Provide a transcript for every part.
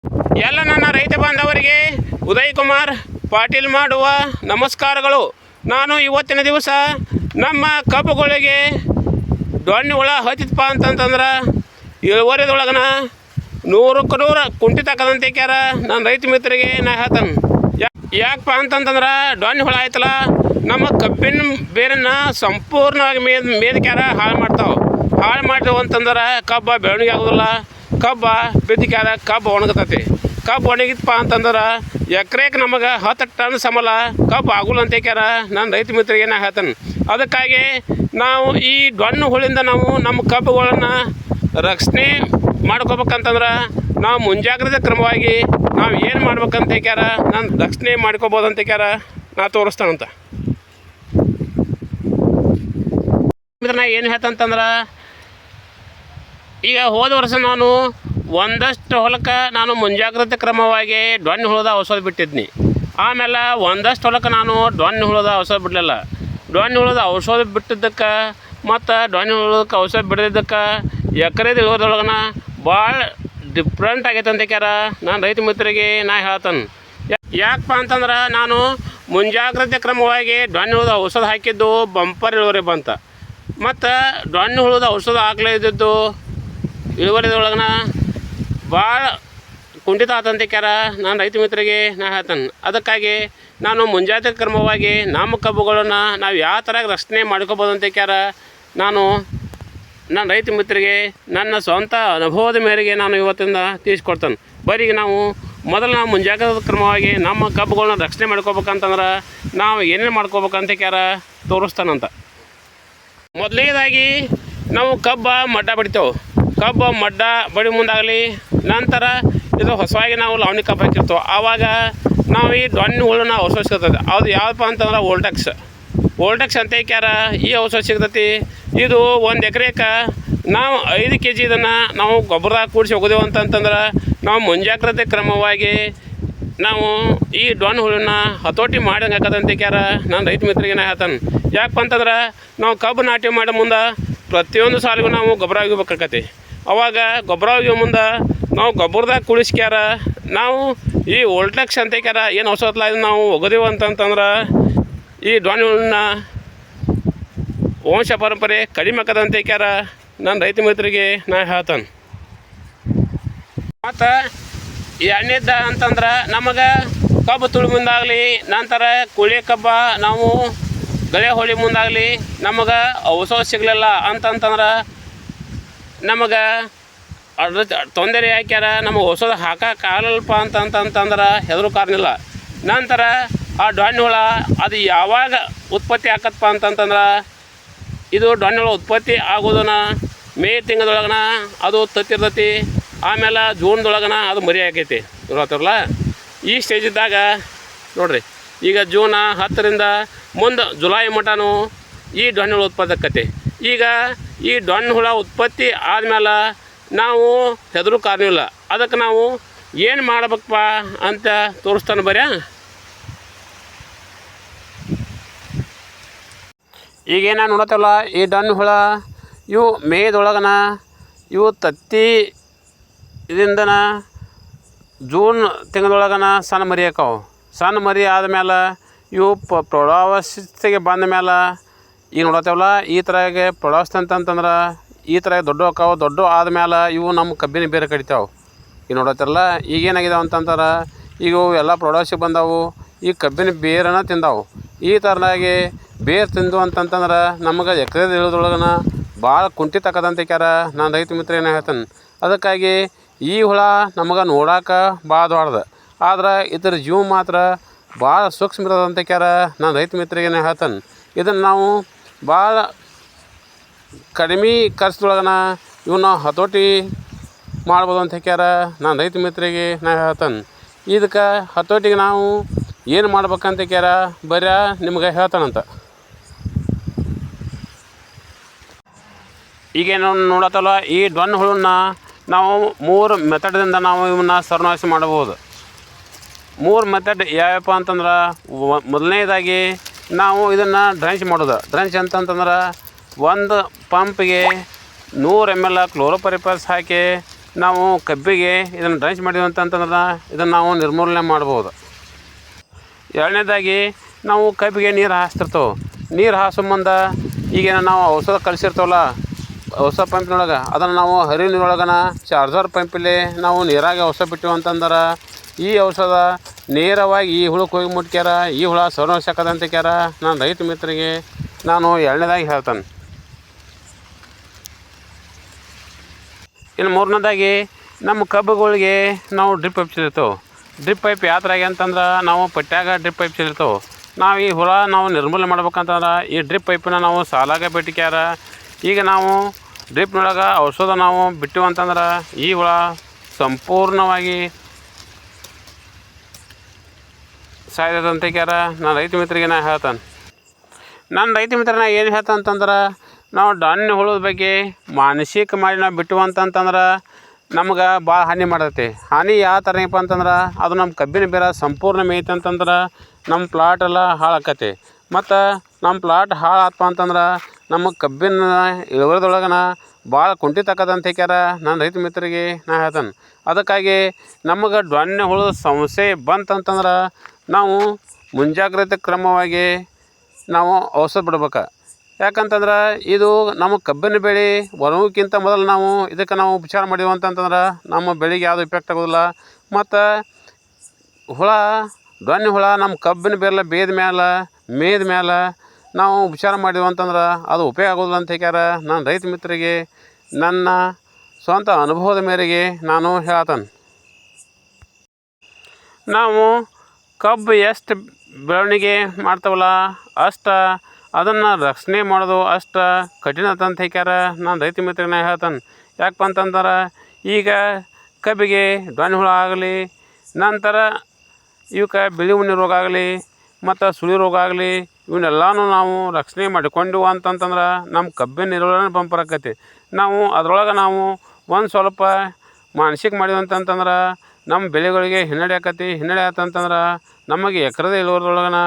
ಎಲ್ಲ ನನ್ನ ರೈತ ಬಾಂಧವರಿಗೆ ಉದಯ್ ಕುಮಾರ್ ಪಾಟೀಲ್ ಮಾಡುವ ನಮಸ್ಕಾರಗಳು. ನಾನು ಇವತ್ತಿನ ದಿವಸ ನಮ್ಮ ಕಬ್ಬುಗಳಿಗೆ ಡೊಣ್ಣೆ ಹುಳ ಹತ್ತಿತಪ್ಪ ಅಂತಂತಂದ್ರೆ ಇಳುವರಿದೊಳಗನ 100ಕ್ಕೆ 100 ಕುಂಠಿತ ಆಕದಂತೆ ಕ್ಯಾರ ನಾನು ರೈತ ಮಿತ್ರರಿಗೆ ನಾ ಹೇಳ್ತಾನೆ. ಯಾಕಪ್ಪ ಅಂತಂತಂದ್ರೆ ಡೊಣ್ಣೆ ಹುಳ ಆಯ್ತಲ್ಲ ನಮ್ಮ ಕಬ್ಬಿನ ಬೇರನ್ನು ಸಂಪೂರ್ಣವಾಗಿ ಮೇದಕ್ಯಾರ ಹಾಳು ಮಾಡ್ತಾವೆ. ಹಾಳು ಮಾಡಿದವು ಅಂತಂದ್ರೆ ಕಬ್ಬ ಬೆಳವಣಿಗೆ ಆಗೋದಿಲ್ಲ. ಕಬ್ಬ ಬಿದ್ದಕ್ಯಾರ ಕಬ್ಬು ಒಣಗತೈತಿ. ಕಬ್ಬು ಒಣಗಿತ್ತಪ್ಪ ಅಂತಂದ್ರೆ ಎಕರೆಗೆ ನಮಗೆ 10 ಟನ್ ಸಮಲ ಕಬ್ಬು ಆಗೋಲ್ಲ ಅಂತ ಕ್ಯಾರ ನಾನು ರೈತ ಮಿತ್ರರಿಗೆ ನಾ ಹೇಳ್ತಾನೆ. ಅದಕ್ಕಾಗಿ ನಾವು ಈ ಡೊಣ್ಣೆ ಹುಳಿಂದ ನಾವು ನಮ್ಮ ಕಬ್ಬುಗಳನ್ನು ರಕ್ಷಣೆ ಮಾಡ್ಕೋಬೇಕಂತಂದ್ರೆ ನಾವು ಮುಂಜಾಗ್ರತೆ ಕ್ರಮವಾಗಿ ನಾವು ಏನು ಮಾಡ್ಬೇಕಂತ ಕ್ಯಾರ ನಾನು ರಕ್ಷಣೆ ಮಾಡ್ಕೋಬೋದಂತ ಕ್ಯಾರ ನಾ ತೋರಿಸ್ತಾನಂತ. ನಾ ಏನು ಹೇಳ್ತಂತಂದ್ರೆ ಈಗ ಹೋದ ವರ್ಷ ನಾನು ಒಂದಷ್ಟು ಹೊಲಕ್ಕೆ ನಾನು ಮುಂಜಾಗ್ರತೆ ಕ್ರಮವಾಗಿ ಡೊಣ್ಣೆ ಹುಳದ ಔಷಧ ಬಿಟ್ಟಿದ್ನಿ. ಆಮೇಲೆ ಒಂದಷ್ಟು ಹೊಲಕ್ಕೆ ನಾನು ಡೊಣ್ಣೆ ಹುಳದ ಔಷಧ ಬಿಡಲಿಲ್ಲ. ಡೊಣ್ಣೆ ಹುಳದ ಔಷಧ ಬಿಟ್ಟಿದ್ದಕ್ಕೆ ಮತ್ತು ಡೊಣ್ಣೆ ಹುಳಕ್ಕೆ ಔಷಧ ಬಿಡದಿದ್ದಕ್ಕೆ ಎಕರೆದ ಇಳುವರಿದೊಳಗನ ಭಾಳ ಡಿಫ್ರೆಂಟ್ ಆಗೈತೆ ಅಂತ ಕ್ಯಾರ ನಾನು ರೈತ ಮಿತ್ರರಿಗೆ ನಾ ಹೇಳ್ತಾನೆ. ಯಾಕಪ್ಪ ಅಂತಂದ್ರೆ ನಾನು ಮುಂಜಾಗ್ರತೆ ಕ್ರಮವಾಗಿ ಡೊಣ್ಣೆ ಹುಳದ ಔಷಧ ಹಾಕಿದ್ದು ಬಂಪರ್ ಇಳುವರಿ ಬಂತ. ಮತ್ತು ಡೊಣ್ಣೆ ಹುಳದ ಔಷಧ ಹಾಕ್ಲೇ ಇದ್ದಿದ್ದು ಇಳುವರಿದೊಳಗನ ಭಾಳ ಕುಂಠಿತ ಆತಂತ ಕ್ಯಾರ ನಾನು ರೈತ ಮಿತ್ರರಿಗೆ ನಾ ಹೇಳ್ತಾನೆ. ಅದಕ್ಕಾಗಿ ನಾನು ಮುಂಜಾಗ್ರತೆ ಕ್ರಮವಾಗಿ ನಮ್ಮ ಕಬ್ಬುಗಳನ್ನು ನಾವು ಯಾವ ಥರ ರಕ್ಷಣೆ ಮಾಡ್ಕೋಬೋದಂತ ಕ್ಯಾರ ನಾನು ನನ್ನ ರೈತ ಮಿತ್ರರಿಗೆ ನನ್ನ ಸ್ವಂತ ಅನುಭವದ ಮೇರೆಗೆ ನಾನು ಇವತ್ತಿಂದ ತಿಳಿಸ್ಕೊಡ್ತಾನೆ. ಬರೀ ನಾವು ನಾವು ಮುಂಜಾಗ್ರತಾ ಕ್ರಮವಾಗಿ ನಮ್ಮ ಕಬ್ಬುಗಳನ್ನ ರಕ್ಷಣೆ ಮಾಡ್ಕೋಬೇಕಂತಂದ್ರೆ ನಾವು ಏನೇನು ಮಾಡ್ಕೋಬೇಕಂತ ಕ್ಯಾರ ತೋರಿಸ್ತಾನಂತ. ಮೊದಲನೇದಾಗಿ ನಾವು ಮಡ್ಡ ಬಡಿತೇವೆ. ಮಡ್ಡ ಬಡಿ ಮುಂದಾಗಲಿ ನಂತರ ಇದು ಹೊಸವಾಗಿ ನಾವು ಲಾವಣಿ ಕಬ್ಬು ಹಾಕಿರ್ತೇವೆ. ಆವಾಗ ನಾವು ಈ ಡೊಣ್ಣೆ ಹುಳನ ಔಷಧ ಸಿಗ್ತದೆ. ಅದು ಯಾವುದಪ್ಪ ಅಂತಂದ್ರೆ ವೋಲ್ಟೆಕ್ಸ್ ಅಂತ ಕ್ಯಾರ ಈ ಔಷಧ ಸಿಗ್ತೈತಿ. ಇದು 1 ಎಕರೆಗೆ ನಾವು 5 kg ಇದನ್ನು ನಾವು ಗೊಬ್ಬರದಾಗ ಕೂಡಿಸಿ ಹೋಗೋದೇವು ಅಂತಂತಂದ್ರೆ ನಾವು ಮುಂಜಾಗ್ರತೆ ಕ್ರಮವಾಗಿ ನಾವು ಈ ಡೊಣ್ಣೆ ಹುಳನ್ನ ಹತೋಟಿ ಮಾಡಂಗೆ ಹಾಕದಂತೆ ಕ್ಯಾರ ನಾನು ರೈತ ಮಿತ್ರರಿಗೆ ನಾ ಹೇಳ್ತಾನೆ. ಯಾಕಪ್ಪ ಅಂತಂದ್ರೆ ನಾವು ಕಬ್ಬು ನಾಟಿ ಮಾಡೋ ಮುಂದೆ ಪ್ರತಿಯೊಂದು ಸಾಲಿಗೂ ನಾವು ಗೊಬ್ಬರ ಒಗಿಬೇಕಾಕತಿ. ಅವಾಗ ಗೊಬ್ಬರ ಒಗಿಯೋ ಮುಂದೆ ನಾವು ಗೊಬ್ಬರದಾಗ ಕುಡಿಸ್ಕ್ಯಾರ ನಾವು ಈ ವೋಲ್ಟೆಕ್ಸ್ ಅಂತ ಕ್ಯಾರ ಏನು ಔಷಧ ಇದನ್ನು ನಾವು ಒಗದೇವು ಅಂತಂತಂದ್ರೆ ಈ ಡೊಣ್ಣೆ ಹುಳನ್ನ ವಂಶ ಪರಂಪರೆ ಕಡಿಮೆ ಆಕದಂತೆ ಕ್ಯಾರ ನಾನು ರೈತ ಮಿತ್ರರಿಗೆ ನಾ ಹೇಳ್ತಾನೆ. ಮತ್ತು ಎರಡನೇದ ಅಂತಂದ್ರೆ ನಮಗೆ ಕಬ್ಬು ತುಳಿ ಮುಂದಾಗಲಿ ನಂತರ ಕುಳಿ ಕಬ್ಬ ನಾವು ಗಳೆ ಹೊಳಿ ಮುಂದಾಗಲಿ ನಮಗೆ ಔಷಧ ಸಿಗಲಿಲ್ಲ ಅಂತಂತಂದ್ರೆ ನಮಗೆ ಅದ್ರ ತೊಂದರೆ ಹಾಕ್ಯಾರ ನಮಗೆ ಔಷಧ ಹಾಕೋಕ್ಕಾಗಲ್ಲಪ್ಪ ಅಂತಂತಂದ್ರೆ ಹೆದರು ಕಾರಣಿಲ್ಲ. ನಂತರ ಆ ಡೊಣ್ಣೆ ಹುಳ ಅದು ಯಾವಾಗ ಉತ್ಪತ್ತಿ ಆಕತ್ತಪ್ಪ ಅಂತಂತಂದ್ರೆ ಇದು ಡೊಣ್ಣೆ ಹುಳ ಉತ್ಪತ್ತಿ ಆಗೋದನ್ನ ಮೇ ತಿಂಗಳದೊಳಗನ ಅದು ತತ್ತಿರ್ತೈತಿ. ಆಮೇಲೆ ಜೂನ್ದೊಳಗನ ಅದು ಮರಿ ಆಕೈತಿ ಇರತ್ತಲ್ಲ. ಈ ಸ್ಟೇಜ್ ಇದ್ದಾಗ ನೋಡಿರಿ ಈಗ ಜೂನ್ 10ರಿಂದ ಮುಂದೆ ಜುಲೈ ಮಟನೂ ಈ ಡೊಣ್ಣೆ ಹುಳ ಉತ್ಪತ್ತಿ ಆಕೈತಿ. ಈಗ ಈ ಡೊಣ್ಣೆ ಹುಳ ಉತ್ಪತ್ತಿ ಆದಮೇಲೆ ನಾವು ಹೆದರು ಕಾರಣಿಲ್ಲ. ಅದಕ್ಕೆ ನಾವು ಏನು ಮಾಡ್ಬೇಕಪ್ಪ ಅಂತ ತೋರಿಸ್ತಾನೆ ಬರ್ಯಾ. ಈಗೇನು ನೋಡತ್ತಲ್ಲ ಈ ಡೊಣ್ಣೆ ಹುಳ ಇವು ಮೇದೊಳಗನ ಇವು ತತ್ತಿ ಇದರಿಂದನ ಜೂನ್ ತಿಂಗಳೊಳಗನ ಸಣ್ಣ ಮರಿ ಹಾಕವು. ಸಣ್ಣ ಮರಿ ಆದಮೇಲೆ ಇವು ಪ್ರೌಢಾವಸ್ಥೆಗೆ ಬಂದ ಮೇಲೆ ಈಗ ನೋಡತ್ತವಲ್ಲ ಈ ಥರಾಗೆ ಪ್ರೌಢಾವಸ್ಥೆ ಅಂತಂತಂದ್ರೆ ಈ ಥರ ದೊಡ್ಡ ಹಾಕಾವು. ದೊಡ್ಡ ಆದಮೇಲೆ ಇವು ನಮ್ಮ ಕಬ್ಬಿನ ಬೇರೆ ಕಡಿತಾವೆ. ಈಗ ನೋಡತ್ತಿರಲ್ಲ ಈಗೇನಾಗಿದಾವೆ ಅಂತಂತಾರೆ ಈಗ ಎಲ್ಲ ಪ್ರೌಢಾವಸ್ಥೆಗೆ ಬಂದವು. ಈ ಕಬ್ಬಿನ ಬೇರನ್ನು ತಿಂದಾವು. ಈ ಥರನಾಗಿ ಬೇರು ತಿಂದು ಅಂತಂತಂದ್ರೆ ನಮಗೆ ಎಕರೆ ಇಳಿದೊಳಗನ ಭಾಳ ಕುಂಠಿತ ಆಕದಂತೆ ಕ್ಯಾರ ನಾನು ರೈತ ಮಿತ್ರನ ಹೇಳ್ತಾನೆ. ಅದಕ್ಕಾಗಿ ಈ ಹುಳ ನಮಗೆ ನೋಡೋಕೆ ಭಾಳ ದೊಡ್ಡದು ಆದ್ರೆ ಇದ್ರ ಜೀವ ಮಾತ್ರ ಭಾಳ ಸೂಕ್ಷ್ಮ ಇರೋದಂತ ಕ್ಯಾರ ನಾನು ರೈತ ಮಿತ್ರರಿಗೆ ಹೇಳ್ತಾನೆ. ಇದನ್ನು ನಾವು ಭಾಳ ಕಡಿಮೆ ಖರ್ಚದೊಳಗನ ಇವನ್ನ ಹತೋಟಿ ಮಾಡ್ಬೋದು ಅಂತ ಕ್ಯಾರ ನಾನು ರೈತ ಮಿತ್ರರಿಗೆ ನಾ ಹೇಳ್ತಾನೆ. ಇದಕ್ಕೆ ಹತೋಟಿಗೆ ನಾವು ಏನು ಮಾಡ್ಬೇಕಂತ ಕ್ಯಾರ ಬರೀ ನಿಮ್ಗೆ ಹೇಳ್ತಾನಂತ. ಈಗೇನು ನೋಡತ್ತಲ್ಲ ಈ ಡೊಣ್ಣೆ ಹುಳನ್ನ ನಾವು 3 ಮೆಥಡ್ದಿಂದ ನಾವು ಇವನ್ನ ಸರ್ವನಾಶ ಮಾಡಬಹುದು. 3 ಮೆಥಡ್ ಯಾವಪ್ಪ ಅಂತಂದ್ರೆ ಮೊದಲನೇದಾಗಿ ನಾವು ಇದನ್ನು ಡ್ರೆಂಚ್ ಮಾಡೋದು. ಡ್ರೆಂಚ್ ಅಂತಂತಂದ್ರೆ ಒಂದು ಪಂಪಿಗೆ 100 ml ಕ್ಲೋರೋಪರಿಪಸ್ ಹಾಕಿ ನಾವು ಕಬ್ಬಿಗೆ ಇದನ್ನು ಡ್ರೈಸ್ ಮಾಡಿದ್ವಿ ಅಂತಂತಂದ್ರೆ ಇದನ್ನು ನಾವು ನಿರ್ಮೂಲನೆ ಮಾಡ್ಬೋದು. ಎರಡನೇದಾಗಿ ನಾವು ಕಬ್ಬಿಗೆ ನೀರು ಹಾಸ್ತಿರ್ತೇವೆ. ನೀರು ಹಾಸೋ ಮುಂದೆ ಈಗೇನು ನಾವು ಔಷಧ ಕಲಿಸಿರ್ತೇವಲ್ಲ ಔಷಧ ಪಂಪಿನೊಳಗೆ, ಅದನ್ನು ನಾವು ಹರಿವು ನೀರೊಳಗನ ಚಾರ್ಜರ್ ಪಂಪಲ್ಲಿ ನಾವು ನೀರಾಗೆ ಔಷಧ ಬಿಟ್ಟಿವಿ ಅಂತಂದ್ರೆ ಈ ಔಷಧ ನೇರವಾಗಿ ಈ ಹುಳಕ್ಕೆ ಹೋಗಿ ಮುಟ್ಕ್ಯಾರ, ಈ ಹುಳ ಸರ್ವನಾಶಕದಂತ ಕ್ಯಾರ. ನಾನು ರೈತ ಮಿತ್ರರಿಗೆ ನಾನು ಎರಡನೇದಾಗಿ ಹೇಳ್ತಾನೆ. ಇನ್ನು ಮೂರನೇದಾಗಿ ನಮ್ಮ ಕಬ್ಬುಗಳಿಗೆ ನಾವು ಡ್ರಿಪ್ ಪೈಪ್ ಚೆಲ್ಲಿರ್ತೇವೆ. ಡ್ರಿಪ್ ಪೈಪ್ ಯಾವ ಥರ ಅಂತಂದ್ರೆ ನಾವು ಪಟ್ಯಾಗ ಡ್ರಿಪ್ ಪೈಪ್ ಚೆಲ್ಲಿರ್ತೇವೆ. ನಾವು ಈ ಹುಳ ನಾವು ನಿರ್ಮೂಲನೆ ಮಾಡ್ಬೇಕಂತಂದ್ರೆ ಈ ಡ್ರಿಪ್ ಪೈಪನ್ನ ನಾವು ಸಾಲಾಗ ಬಿಟ್ಟಿಕ್ಯಾರ. ಈಗ ನಾವು ಡ್ರಿಪ್ನೊಳಗೆ ಔಷಧ ನಾವು ಬಿಟ್ಟಿವಿ ಅಂತಂದ್ರೆ ಈ ಹುಳ ಸಂಪೂರ್ಣವಾಗಿ ಸಾಯ್ತದಂತ ಕ್ಯಾರ. ನಾನು ರೈತ ಮಿತ್ರರಿಗೆ ನಾ ಹೇಳ್ತಾನೆ. ನಾನು ರೈತ ಮಿತ್ರನ ಏನು ಹೇಳ್ತಾನೆ ಅಂತಂದ್ರೆ ನಾವು ಧಾನ್ಯ ಹುಳದ ಬಗ್ಗೆ ಮಾನಸಿಕ ಮಾಡಿ ನಾವು ಬಿಟ್ಟಿವಿ ಅಂತಂತಂದ್ರೆ ನಮ್ಗೆ ಭಾಳ ಹಾನಿ ಮಾಡತ್ತೆ. ಹಾನಿ ಯಾವ ಥರನಪ್ಪ ಅಂತಂದ್ರೆ ಅದು ನಮ್ಮ ಕಬ್ಬಿನ ಬೇರ ಸಂಪೂರ್ಣ ಮೇಯ್ತು ಅಂತಂದ್ರೆ ನಮ್ಮ ಪ್ಲಾಟ್ ಎಲ್ಲ ಹಾಳಾಕತಿ. ಮತ್ತು ನಮ್ಮ ಪ್ಲಾಟ್ ಹಾಳಾತ್ಪ ಅಂತಂದ್ರೆ ನಮ್ಮ ಕಬ್ಬಿನ ಇಳುವರಿದೊಳಗನ ಭಾಳ ಕುಂಠಿತ ಆಕದಂತ ಕ್ಯಾರ. ನಾನು ರೈತ ಮಿತ್ರರಿಗೆ ನಾ ಹೇಳ್ತಾನೆ. ಅದಕ್ಕಾಗಿ ನಮಗೆ ಧಾನ್ಯ ಹುಳದ ಸಮಸ್ಯೆ ಬಂತಂತಂದ್ರೆ ನಾವು ಮುಂಜಾಗ್ರತೆ ಕ್ರಮವಾಗಿ ನಾವು ಔಷಧ ಬಿಡ್ಬೇಕು. ಯಾಕಂತಂದ್ರೆ ಇದು ನಮ್ಮ ಕಬ್ಬಿನ ಬೆಳೆ ಒಣಗೋಕ್ಕಿಂತ ಮೊದಲು ನಾವು ಇದಕ್ಕೆ ನಾವು ಉಪಚಾರ ಮಾಡಿವಿ ಅಂತಂತಂದ್ರೆ ನಮ್ಮ ಬೆಳೆಗೆ ಯಾವುದು ಇಫೆಕ್ಟ್ ಆಗೋದಿಲ್ಲ. ಮತ್ತು ಹುಳ ಧಾನ್ಯ ಹುಳ ನಮ್ಮ ಕಬ್ಬಿನ ಬೇರೆಲ್ಲ ಮೇಯ್ದ ಮೇಲೆ ನಾವು ಉಪಚಾರ ಮಾಡಿವಿ ಅಂತಂದ್ರೆ ಅದು ಉಪಯೋಗ ಆಗೋದಿಲ್ಲ ಅಂತ ಹೇಳ್ಯಾರ. ನಾನು ರೈತ ಮಿತ್ರರಿಗೆ ನನ್ನ ಸ್ವಂತ ಅನುಭವದ ಮೇರೆಗೆ ನಾನು ಹೇಳ್ತಾನೆ. ನಾವು ಕಬ್ಬು ಎಷ್ಟು ಬೆಳವಣಿಗೆ ಮಾಡ್ತಾವಲ್ಲ ಅಷ್ಟು ಅದನ್ನು ರಕ್ಷಣೆ ಮಾಡೋದು ಅಷ್ಟು ಕಠಿಣ ಅಂತ ಹೇಳ್ಯಾರ. ನಾನು ರೈತ ಮಿತ್ರನ ಹೇಳ್ತಾನೆ. ಯಾಕಪ್ಪ ಅಂತಂದ್ರೆ ಈಗ ಕಬ್ಬಿಗೆ ಧಾನ್ಯ ಹುಳ ಆಗಲಿ, ನಂತರ ಇವಕ್ಕೆ ಬಿಳಿ ಉಣ್ಣೆ ರೋಗ ಆಗಲಿ ಮತ್ತು ಸುಳಿ ರೋಗ ಆಗಲಿ, ಇವನ್ನೆಲ್ಲನೂ ನಾವು ರಕ್ಷಣೆ ಮಾಡಿಕೊಂಡೆವು ಅಂತಂತಂದ್ರೆ ನಮ್ಮ ಕಬ್ಬಿನ ಇಳುವರಿ ಬಂಪರ್ ಆಕೈತಿ. ನಾವು ಅದರೊಳಗೆ ನಾವು ಒಂದು ಸ್ವಲ್ಪ ಮಾನಸಿಕ ಮಾಡಿದ್ವಿ ಅಂತಂತಂದ್ರೆ ನಮ್ಮ ಬೆಳೆಗಳಿಗೆ ಹಿನ್ನಡೆ ಆಕತಿ. ಹಿನ್ನಡೆ ಆತಂತಂದ್ರೆ ನಮಗೆ ಎಕರೆದ ಇಳುವರಿದೊಳಗನ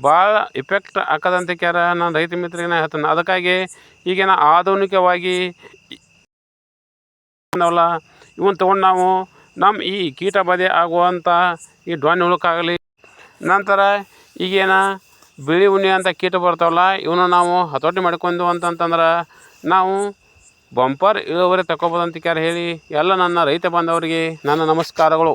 ಭಾಳ ಇಫೆಕ್ಟ್ ಆಕದಂತ ಕ್ಯಾರ. ನಾನು ರೈತ ಮಿತ್ರರಿಗೆ ಹೇಳ್ತಾನೆ. ಅದಕ್ಕಾಗಿ ಈಗಿನ ಆಧುನಿಕವಾಗಿ ಇವನ್ನ ತೊಗೊಂಡು ನಾವು ನಮ್ಮ ಈ ಕೀಟ ಬಾಧೆ ಆಗುವಂಥ ಈ ಧಾನ್ಯ ಹುಳಕ್ಕಾಗಲಿ, ನಂತರ ಈಗೇನ ಬಿಳಿ ಉಣ್ಣೆ ಅಂತ ಕೀಟ ಬರ್ತಾವಲ್ಲ ಇವನು ನಾವು ಹತೋಟಿ ಮಾಡ್ಕೊಂಡು ಅಂತಂತಂದ್ರೆ ನಾವು ಬಂಪರ್ ಇಳುವರಿ ತಗೋಬೋದಂತ ಕ್ಯಾರ ಹೇಳಿ ಎಲ್ಲ ನನ್ನ ರೈತ ಬಾಂಧವರಿಗೆ ನನ್ನ ನಮಸ್ಕಾರಗಳು.